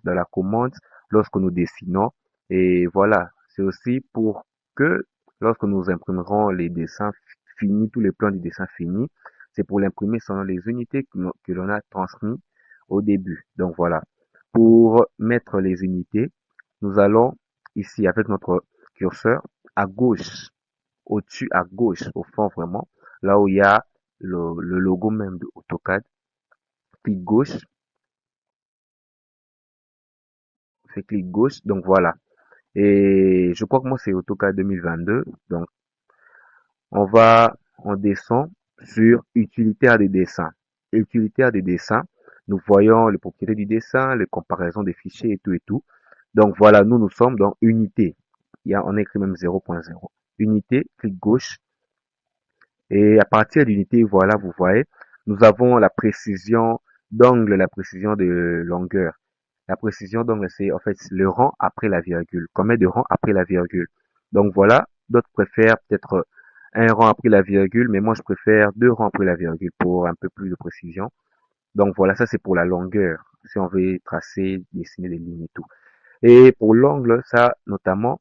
dans la commande lorsque nous dessinons. Et voilà, c'est aussi pour que lorsque nous imprimerons les dessins finis, tous les plans du dessin finis, c'est pour l'imprimer selon les unités que l'on a transmis au début. Donc voilà, pour mettre les unités, nous allons ici avec notre curseur à gauche, au-dessus à gauche, au fond vraiment, là où il y a le logo même de AutoCAD, clic gauche, c'est clic gauche, donc voilà. Et je crois que moi c'est AutoCAD 2022, donc on descend sur utilitaire des dessins. Utilitaire des dessins, nous voyons les propriétés du dessin, les comparaisons des fichiers et tout et tout. Donc voilà, nous sommes dans unité. On a écrit même 0.0. Unité, clic gauche. Et à partir d'unité, voilà, vous voyez, nous avons la précision d'angle, la précision de longueur. La précision d'angle, c'est en fait le rang après la virgule. Combien de rangs après la virgule? Donc voilà, d'autres préfèrent peut-être un rang après la virgule, mais moi je préfère deux rangs après la virgule pour un peu plus de précision. Donc voilà, ça c'est pour la longueur, si on veut tracer, dessiner des lignes et tout. Et pour l'angle, ça notamment,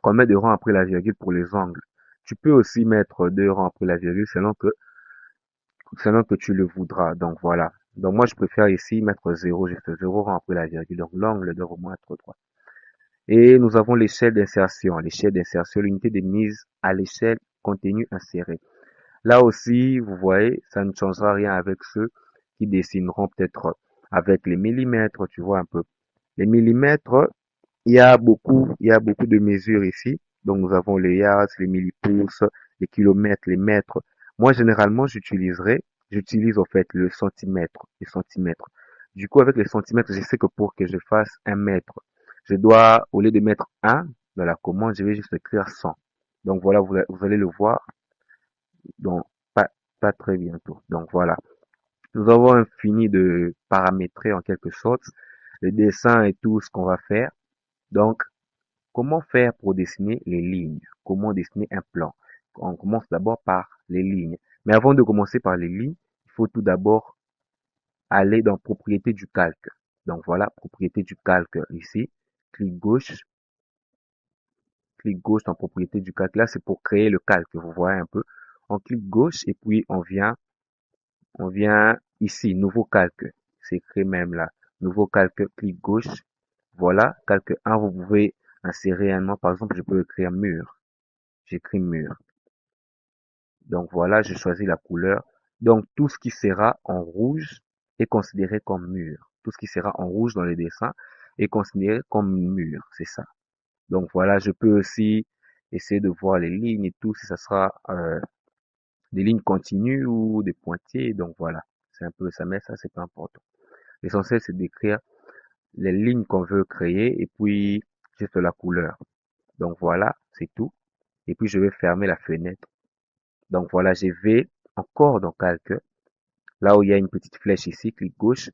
combien de rangs après la virgule pour les angles. Tu peux aussi mettre deux rangs après la virgule selon que tu le voudras. Donc voilà. Donc moi je préfère ici mettre 0, juste 0 rang après la virgule. Donc l'angle doit vraiment être droit. Et nous avons l'échelle d'insertion. L'échelle d'insertion, l'unité de mise à l'échelle contenu inséré. Là aussi, vous voyez, ça ne changera rien avec ceux qui dessineront peut-être avec les millimètres, tu vois un peu. Les millimètres, il y a beaucoup de mesures ici. Donc nous avons les yards, les millipouces, les kilomètres, les mètres. Moi, généralement, j'utilise en fait le centimètre, les centimètres. Du coup, avec les centimètres, je sais que pour que je fasse un mètre, je dois, au lieu de mettre 1 dans la commande, je vais juste écrire 100. Donc voilà, vous allez le voir donc pas très bientôt. Donc voilà. Nous avons fini de paramétrer en quelque sorte le dessin et tout ce qu'on va faire. Donc, comment faire pour dessiner les lignes? Comment dessiner un plan? On commence d'abord par les lignes. Mais avant de commencer par les lignes, il faut tout d'abord aller dans propriété du calque. Donc voilà, propriété du calque ici. Clic gauche dans propriété du calque. Là, c'est pour créer le calque. Vous voyez un peu. On clique gauche et puis on vient ici, nouveau calque. C'est écrit même là. Nouveau calque, clic gauche. Voilà, calque 1, vous pouvez insérer un nom. Par exemple, je peux écrire mur. J'écris mur. Donc voilà, je choisis la couleur. Donc tout ce qui sera en rouge est considéré comme mur. Tout ce qui sera en rouge dans les dessins est considéré comme mur. C'est ça. Donc voilà, je peux aussi essayer de voir les lignes et tout, si ça sera des lignes continues ou des pointillés. Donc voilà, c'est un peu ça, mais ça c'est pas important. L'essentiel c'est d'écrire les lignes qu'on veut créer et puis juste la couleur. Donc voilà, c'est tout. Et puis je vais fermer la fenêtre. Donc voilà, je vais encore dans calque. Là où il y a une petite flèche ici, clic gauche.